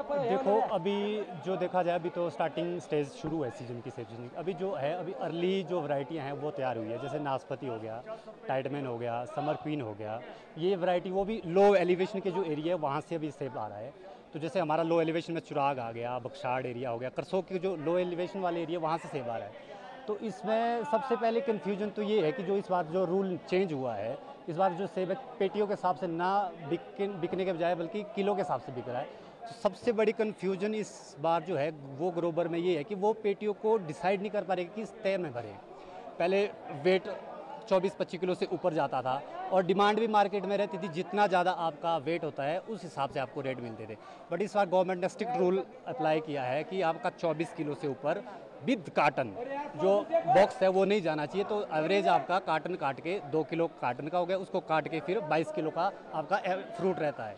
देखो अभी जो देखा जाए अभी तो स्टार्टिंग स्टेज शुरू है सीजन की सीजन अभी जो है अभी अर्ली जो वैरायटियां हैं वो तैयार हुई है, जैसे नाशपाती हो गया, टाइडमैन हो गया, समर क्वीन हो गया। ये वैरायटी वो भी लो एलिवेशन के जो एरिया है वहाँ से अभी सेब आ रहा है। तो जैसे हमारा लो एलिवेशन में चिराग आ गया, बक्साड़ एरिया हो गया, करसोग के जो लो एलिवेशन वाले एरिया वहाँ से सेब आ रहा है। तो इसमें सबसे पहले कन्फ्यूजन तो ये है कि जो इस बार जो रूल चेंज हुआ है, इस बार जो सेब है पेटियों के हिसाब से ना बिकने के बजाय बल्कि किलो के हिसाब से बिक रहा है। तो सबसे बड़ी कन्फ्यूजन इस बार जो है वो ग्रोवर में ये है कि वो पेटियों को डिसाइड नहीं कर पा रहे कि किस तय में भरें। पहले वेट 24-25 किलो से ऊपर जाता था और डिमांड भी मार्केट में रहती थी, जितना ज़्यादा आपका वेट होता है उस हिसाब से आपको रेट मिलते थे। बट इस बार गवर्नमेंट ने स्ट्रिक्ट रूल अप्लाई किया है कि आपका 24 किलो से ऊपर विद कार्टन जो बॉक्स है वो नहीं जाना चाहिए। तो एवरेज आपका कार्टन काट के 2 किलो कार्टन का हो गया, उसको काट के फिर 22 किलो का आपका फ्रूट रहता है।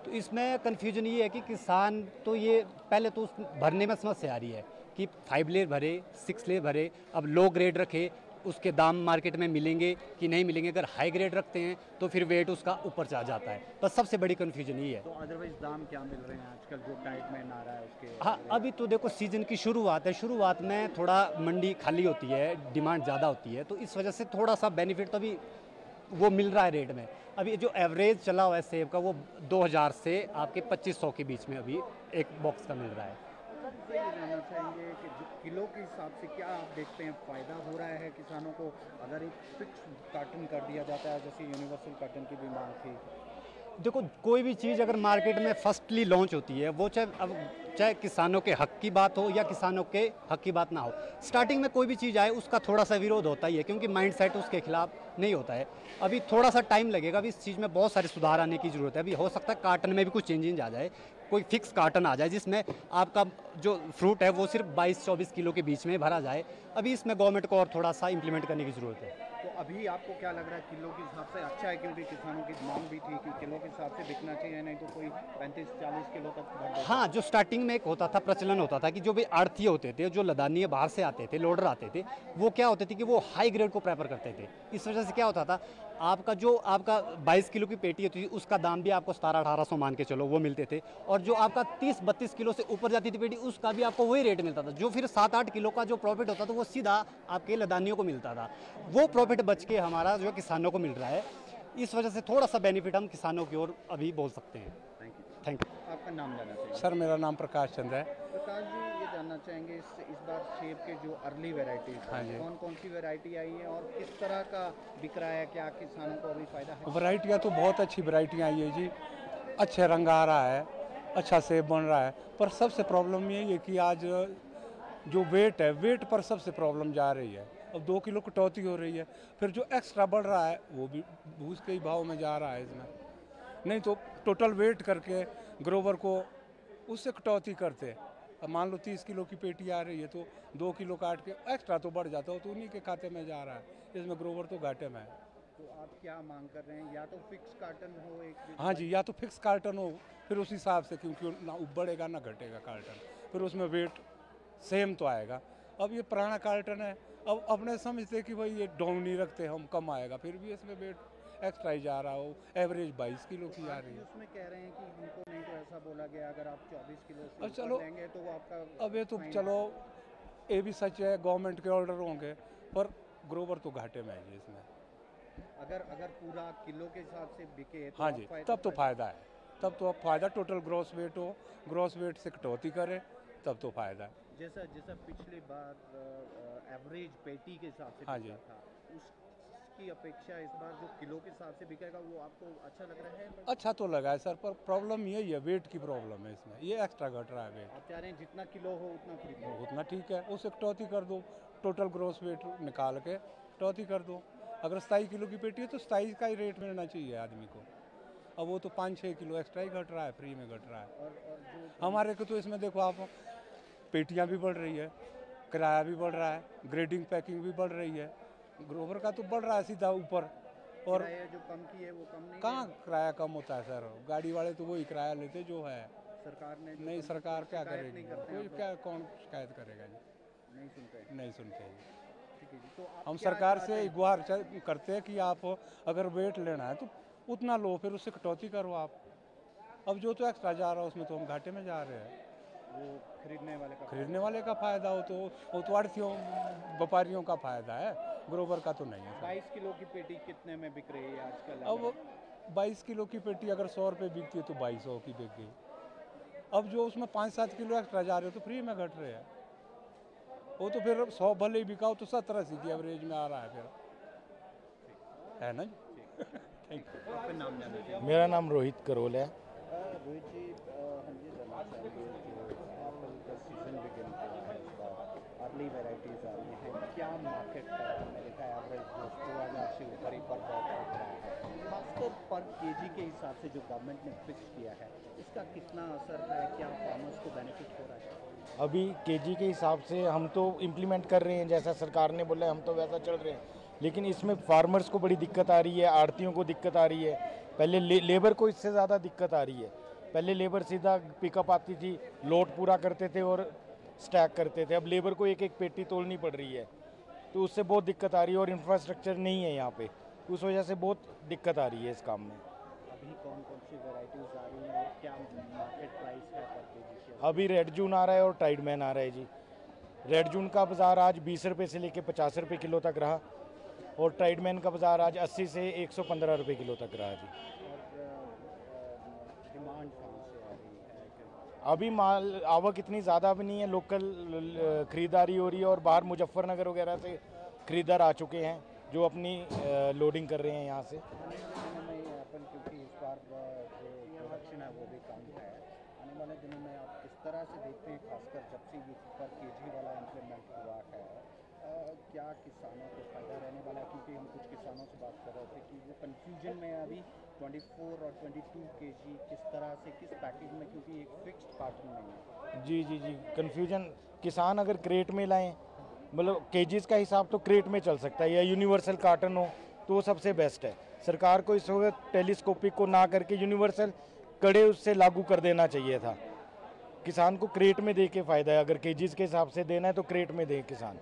तो इसमें कन्फ्यूजन ये है कि किसान तो ये पहले तो उस भरने में समस्या आ रही है कि 5 लेयर भरे, 6 लेयर भरे, अब लो ग्रेड रखे, उसके दाम मार्केट में मिलेंगे कि नहीं मिलेंगे। अगर हाई ग्रेड रखते हैं तो फिर वेट उसका ऊपर चला जाता है। बस सबसे बड़ी कन्फ्यूजन ये है। तो अदरवाइज दाम क्या मिल रहे हैं आजकल जो टाइडमैन आ रहा है उसके? हाँ, अभी तो देखो सीजन की शुरुआत है, शुरुआत में थोड़ा मंडी खाली होती है, डिमांड ज़्यादा होती है, तो इस वजह से थोड़ा सा बेनिफिट तो अभी वो मिल रहा है रेट में। अभी जो एवरेज चला हुआ है सेब का वो 2000 से आपके 2500 के बीच में अभी एक बॉक्स का मिल रहा है। ये जानना चाहेंगे कि जो किलो के हिसाब से क्या आप देखते हैं फ़ायदा हो रहा है किसानों को अगर एक फिक्स कार्टन कर दिया जाता है जैसे यूनिवर्सल कार्टन की भी मांग थी? देखो कोई भी चीज़ अगर मार्केट में फर्स्टली लॉन्च होती है वो चाहे किसानों के हक की बात हो या किसानों के हक की बात ना हो, स्टार्टिंग में कोई भी चीज़ आए उसका थोड़ा सा विरोध होता ही है, क्योंकि माइंड सेट उसके खिलाफ नहीं होता है। अभी थोड़ा सा टाइम लगेगा, अभी इस चीज़ में बहुत सारे सुधार आने की ज़रूरत है। अभी हो सकता है कार्टन में भी कुछ चेंजेस आ जाए, कोई फिक्स कार्टन आ जाए जिसमें आपका जो फ्रूट है वो सिर्फ 22-24 किलो के बीच में भरा जाए। अभी इसमें गवर्नमेंट को और थोड़ा सा इंप्लीमेंट करने की ज़रूरत है। तो अभी आपको क्या लग रहा है किलो के हिसाब से अच्छा है, क्योंकि किसानों की मांग भी थी कि किलो के हिसाब से बिकना चाहिए, नहीं तो कोई 35-40 किलो तक भर देता। हाँ, जो स्टार्टिंग में एक होता था, प्रचलन होता था कि जो भी आड़ती होते थे, जो लदानिये बाहर से आते थे, लोडर आते थे, वो क्या होते थे कि वो हाई ग्रेड को प्रेफर करते थे। इस वजह से क्या होता था, आपका 22 किलो की पेटी होती थी उसका दाम भी आपको 1700-1800 मान के चलो वो मिलते थे, और जो आपका 30-32 किलो से ऊपर जाती थी पेटी उसका भी आपको वही रेट मिलता था। जो फिर 7-8 किलो का जो प्रॉफिट होता था वो सीधा आपके लदानियों को मिलता था। वो प्रॉफिट बच के हमारा जो किसानों को मिल रहा है, इस वजह से थोड़ा सा बेनिफिट हम किसानों की ओर अभी बोल सकते हैं। Thank you. Thank you. आपका नाम जानना चाहिए? सर मेरा नाम प्रकाश चंद्र है। प्रकाश जी, ये जानना चाहेंगे इस बार सेब के जो अर्ली वेराइटीज हाँ जी। कौन कौन सी वेराइटी आई है और किस तरह का बिक रहा है, क्या किसानों को अभी फ़ायदा है? वैरायटियाँ तो बहुत अच्छी वैरायटियाँ आई है जी, अच्छे रंग आ रहा है, अच्छा सेब बन रहा है। पर सबसे प्रॉब्लम यही है कि आज जो वेट है, वेट पर सबसे प्रॉब्लम जा रही है। अब 2 किलो कटौती हो रही है, फिर जो एक्स्ट्रा बढ़ रहा है वो भी भूस के ही भाव में जा रहा है इसमें। नहीं तो टोटल वेट करके ग्रोवर को उससे कटौती करते। अब मान लो 30 किलो की पेटी आ रही है तो 2 किलो काट के एक्स्ट्रा तो बढ़ जाता हो तो उन्हीं के खाते में जा रहा है, इसमें ग्रोवर तो घाटे में है। तो आप क्या मांग कर रहे हैं, या तो फिक्स कार्टन हो एक? हाँ जी, या तो फिक्स कार्टन हो फिर उस हिसाब से, क्योंकि ना बढ़ेगा ना घटेगा कार्टन, फिर उसमें वेट सेम तो आएगा। अब ये पुराना कार्टन है, अब अपने समझते कि भाई ये डाउन नहीं रखते हम, कम आएगा, फिर भी इसमें वेट एक्स्ट्रा ही जा रहा हो। एवरेज 22 किलो की आ रही है। उसमें कह रहे हैं कि हमको नहीं तो ऐसा बोला गया अगर आप 24 किलो से अब ऊपर चलो, लेंगे तो वो आपका अब ये तो फाइन। चलो ये भी सच है, गवर्नमेंट के ऑर्डर होंगे, पर ग्रोवर तो घाटे में है जी इसमें। अगर अगर पूरा किलो के हिसाब से बिके तो हाँ आप जी, फायदा तब तो फ़ायदा है, तब तो अब फ़ायदा टोटल ग्रॉस वेट हो, ग्रॉस वेट से कटौती करे तब तो फ़ायदा है। जैसा जैसा पिछली बार एवरेज पेटी के हिसाब से हाँ बिका जी। था, उसकी अपेक्षा इस बार जो किलो के हिसाब से बिकेगा वो आपको अच्छा लग रहा है? अच्छा तो लगा है सर, पर प्रॉब्लम यही है, वेट की प्रॉब्लम है इसमें, ये एक्स्ट्रा घट रहा है वेट। आप चाह रहे हैं जितना किलो हो उतना खरीदो? उतना ठीक है, उससे कटौती कर दो, टोटल ग्रॉस वेट निकाल के कटौती कर दो। अगर 27 किलो की पेटी है तो 27 का ही रेट मिलना चाहिए आदमी को। अब वो तो 5-6 किलो एक्स्ट्रा ही घट रहा है, फ्री में घट रहा है। और जो हमारे को तो इसमें देखो आप, पेटियां भी बढ़ रही है, किराया भी बढ़ रहा है, ग्रेडिंग पैकिंग भी बढ़ रही है, ग्रोवर का तो बढ़ रहा है सीधा ऊपर। और किराया जो कम की है वो कम नहीं कहाँ किराया कम होता है सर, गाड़ी वाले तो वही किराया लेते जो है। सरकार ने जो नहीं, कम सरकार की, क्या शिकायत करेगी, नहीं करते हैं कोई आप लोग? क्या, कौन शिकायत करेगा जी, नहीं सुनते? नहीं सुनते जी। ठीक है जी, तो आप हम क्या सरकार चाहते से हैं? गुहार करते हैं कि आप अगर वेट लेना है तो उतना लो, फिर उससे कटौती करो आप। अब जो तो एक्स्ट्रा जा रहा है उसमें तो हम घाटे में जा रहे हैं। वो खरीदने वाले का फ़ायदा हो तो वो तो आढ़तियों व्यापारियों का फ़ायदा है, ग्रोवर का तो नहीं है। 22 किलो की पेटी कितने में बिक रही है आजकल? अब 22 किलो की पेटी अगर 100 रुपये बिकती है तो 2200 की बिक गई। अब जो उसमें 5-7 किलो एक्स्ट्रा जा रहे हो तो फ्री में घट रहे हैं। वो तो फिर 100 भले ही बिकाओ तो 70-80 की एवरेज में आ रहा है फिर, है ना जी। Thank you. आपका नाम जानना चाहिए? मेरा नाम रोहित करोल है। रोहित जी, हम ये जानना चाहेंगे जो एप्पल का सीजन बिगिन हुआ है, इस बार अर्ली वेराइटीज़ आ रही हैं, क्या मार्केट मेरे का एवरेज 2000 से ऊपर ही पर बहुत दिख रहा है, खासकर पर केजी के हिसाब से जो गवर्नमेंट ने फिक्स किया है, इसका कितना असर है? क्या फार्मर्स को बेनिफिट हो रहा है? अभी केजी के हिसाब से हम तो इम्प्लीमेंट कर रहे हैं, जैसा सरकार ने बोला है हम तो वैसा चल रहे हैं, लेकिन इसमें फार्मर्स को बड़ी दिक्कत आ रही है, आड़तियों को दिक्कत आ रही है। पहले लेबर को इससे ज़्यादा दिक्कत आ रही है। पहले लेबर सीधा पिकअप आती थी, लोड पूरा करते थे और स्टैक करते थे। अब लेबर को एक एक पेटी तोलनी पड़ रही है, तो उससे बहुत दिक्कत आ रही है और इंफ्रास्ट्रक्चर नहीं है यहाँ पे, उस वजह से बहुत दिक्कत आ रही है इस काम में। अभी कौन कौन सी वेराइटीज़ आ रही हैं और क्या मार्केट प्राइस है पर केजी के? अभी रेड जून आ रहा है और टाइडमैन आ रहा है जी। रेड जून का बाज़ार आज 20 रुपये से लेकर 50 रुपये किलो तक रहा और टाइडमैन का बाज़ार आज 80 से 115 रुपये किलो तक रहा जी। डिमांड कहाँ से आ रही है? अभी माल आवक इतनी ज़्यादा भी नहीं है, लोकल ख़रीदारी हो रही है और बाहर मुजफ्फरनगर वगैरह से खरीदार आ चुके हैं जो अपनी लोडिंग कर रहे हैं यहाँ से। आने वाले दिनों में एप्पल, क्योंकि इस बार जो प्रोडक्शन है वो भी कम है, आने वाले दिनों में आप किस तरह से देखते हैं, खासकर जब से ये पर केजी वाला इम्प्लीमेंट हुआ है, क्या किसानों को फायदा रहने वाला है? क्योंकि हम कुछ किसानों से बात कर रहे थे कि वो कन्फ्यूजन में अभी 24 और 22 केजी किस तरह से किस पैकेज में, क्योंकि एक फिक्स्ड कार्टन नहीं है। जी जी जी, कन्फ्यूजन। किसान अगर क्रेट में लाएं, मतलब केजीज़ का हिसाब तो क्रेट में चल सकता है या यूनिवर्सल कार्टन हो तो वो सबसे बेस्ट है। सरकार को इस वक्त टेलीस्कोपिक को ना करके यूनिवर्सल कड़े उससे लागू कर देना चाहिए था। किसान को क्रेट में दे के फ़ायदा है, अगर केजीज़ के हिसाब से देना है तो क्रेट में दे किसान।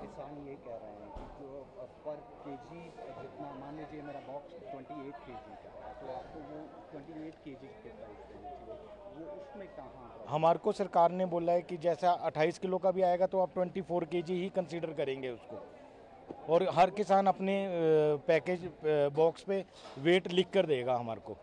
किसान ये कह रहे हैं कि जो पर केजी जितना, मान लीजिए मेरा बॉक्स 28 केजी का है तो आपको वो 28 केजी के प्राइस देना चाहिए, वो उसमें कहाँ? हमारे को सरकार ने बोला है कि जैसा 28 किलो का भी आएगा तो आप 24 केजी ही कंसीडर करेंगे उसको, और हर किसान अपने पैकेज बॉक्स पे वेट लिख कर देगा हमारे को।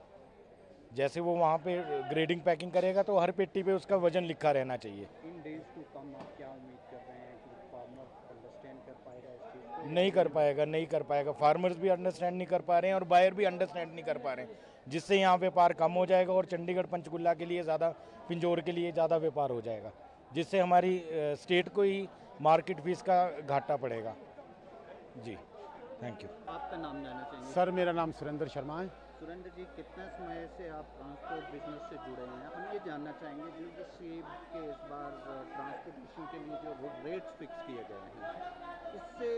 जैसे वो वहाँ पे ग्रेडिंग पैकिंग करेगा तो हर पेटी पे उसका वजन लिखा रहना चाहिए। इन डेज टू कम आप क्या उम्मीद कर रहे हैं कि फार्मर अंडरस्टैंड कर पाएगा इस चीज़ को? नहीं कर पाएगा। फार्मर्स भी अंडरस्टैंड नहीं कर पा रहे हैं और बायर भी अंडरस्टैंड नहीं कर पा रहे हैं, जिससे यहाँ व्यापार कम हो जाएगा और चंडीगढ़ पंचकुला के लिए ज़्यादा, पिंजौर के लिए ज़्यादा व्यापार हो जाएगा, जिससे हमारी स्टेट को ही मार्केट फीस का घाटा पड़ेगा जी। Thank you. आपका नाम जानना चाहेंगे? सर मेरा नाम सुरेंद्र शर्मा है। सुरेंद्र जी, कितना समय से आप ट्रांसपोर्ट बिजनेस से जुड़े हैं? हम ये जानना चाहेंगे जो ये सेब के इस बार ट्रांसपोर्टेशन के लिए जो रेट्स फिक्स किए गए हैं, इससे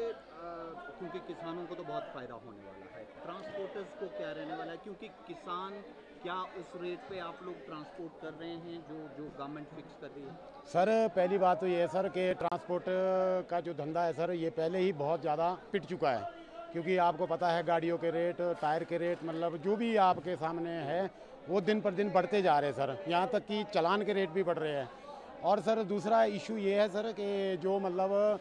क्योंकि किसानों को तो बहुत फ़ायदा होने वाला है, ट्रांसपोर्टर्स को क्या रहने वाला है? क्योंकि किसान क्या उस रेट पे आप लोग ट्रांसपोर्ट कर रहे हैं जो गवर्नमेंट फिक्स कर रही है? सर पहली बात तो ये है सर कि ट्रांसपोर्ट का जो धंधा है सर, ये पहले ही बहुत ज़्यादा पिट चुका है, क्योंकि आपको पता है गाड़ियों के रेट, टायर के रेट, मतलब जो भी आपके सामने है वो दिन पर दिन बढ़ते जा रहे हैं सर। यहाँ तक कि चालान के रेट भी बढ़ रहे हैं। और सर दूसरा इशू ये है सर कि जो मतलब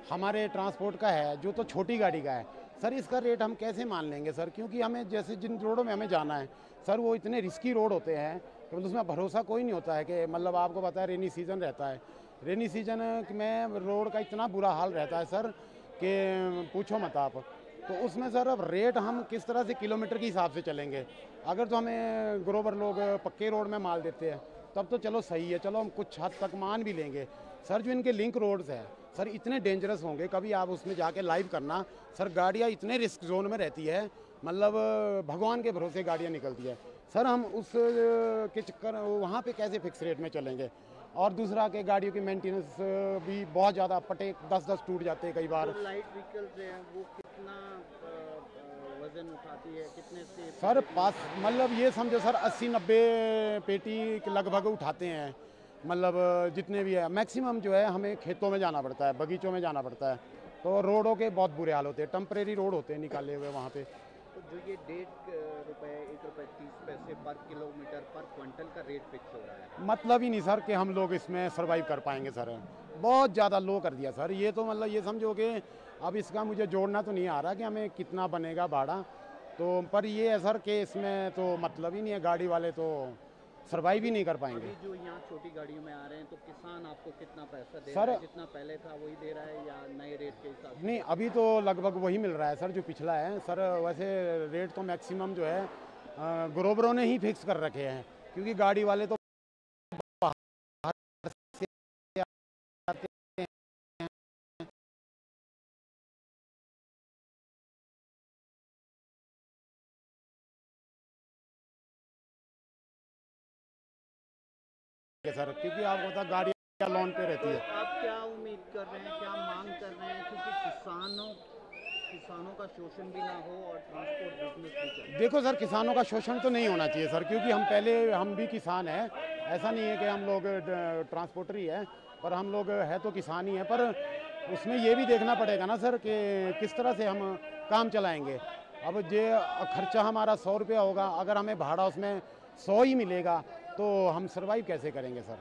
हमारे ट्रांसपोर्ट का है, जो तो छोटी गाड़ी का है सर, इसका रेट हम कैसे मान लेंगे सर? क्योंकि हमें जैसे जिन रोडों में हमें जाना है सर, वो इतने रिस्की रोड होते हैं कि मतलब उसमें भरोसा कोई नहीं होता है कि मतलब आपको पता है रेनी सीज़न रहता है, रेनी सीज़न में रोड का इतना बुरा हाल रहता है सर कि पूछो मत आप। तो उसमें सर अब रेट हम किस तरह से किलोमीटर के हिसाब से चलेंगे? अगर तो हमें ग्रोवर लोग पक्के रोड में माल देते हैं तब तो चलो सही है, चलो हम कुछ हद तक मान भी लेंगे। सर जो इनके लिंक रोड्स हैं सर, इतने डेंजरस होंगे, कभी आप उसमें जाके लाइव करना सर, गाड़ियाँ इतने रिस्क जोन में रहती है, मतलब भगवान के भरोसे गाड़ियाँ निकलती है सर। हम उस के चक्कर वहाँ पे कैसे फिक्स रेट में चलेंगे? और दूसरा कि गाड़ियों की मेंटेनेंस भी बहुत ज़्यादा, पटे 10-10 टूट जाते हैं कई बार। जो लाइट व्हीकल्स हैं वो कितना वजन उठाती है, कितने से? सर पास मतलब ये समझो सर 80-90 पेटी के लगभग उठाते हैं, मतलब जितने भी है। मैक्सिमम जो है हमें खेतों में जाना पड़ता है, बगीचों में जाना पड़ता है, तो रोडों के बहुत बुरे हाल होते हैं, टेम्परेरी रोड होते हैं निकाले हुए वहाँ पे, तो जो ये 1.5 रुपए 1.30 रुपए पर किलोमीटर पर क्विंटल का रेट फिक्स हो रहा है, मतलब ही नहीं सर कि हम लोग इसमें सरवाइव कर पाएंगे सर। बहुत ज़्यादा लो कर दिया सर। ये तो मतलब ये समझो कि अब इसका मुझे जोड़ना तो नहीं आ रहा कि हमें कितना बनेगा भाड़ा, तो पर ये है सर कि इसमें तो मतलब ही नहीं है, गाड़ी वाले तो सरवाइव ही नहीं कर पाएंगे। अभी जो यहाँ छोटी गाड़ियों में आ रहे हैं तो किसान आपको कितना पैसा दे सर, रहा है? जितना पहले था वही दे रहा है या नए रेट के हिसाब से? नहीं, अभी तो लगभग वही मिल रहा है सर जो पिछला है सर। वैसे रेट तो मैक्सिमम जो है ग्रोबरों ने ही फिक्स कर रखे हैं, क्योंकि गाड़ी वाले तो बाहर से आते हैं। सर क्योंकि आपको पता गाड़ी लोन पे रहती है। आप क्या उम्मीद कर रहे हैं, क्या मांग कर रहे हैं? क्योंकि किसानों का शोषण भी ना हो और ट्रांसपोर्ट बिजनेस भी चले। देखो सर, किसानों का शोषण तो नहीं होना चाहिए सर, क्योंकि हम भी किसान हैं। ऐसा नहीं है कि हम लोग ट्रांसपोर्टर ही हैं, पर हम लोग है तो किसान ही हैं। पर उसमें ये भी देखना पड़ेगा ना सर कि किस तरह से हम काम चलाएंगे। अब जे खर्चा हमारा 100 रुपया होगा, अगर हमें भाड़ा उसमें 100 ही मिलेगा तो हम सर्वाइव कैसे करेंगे सर।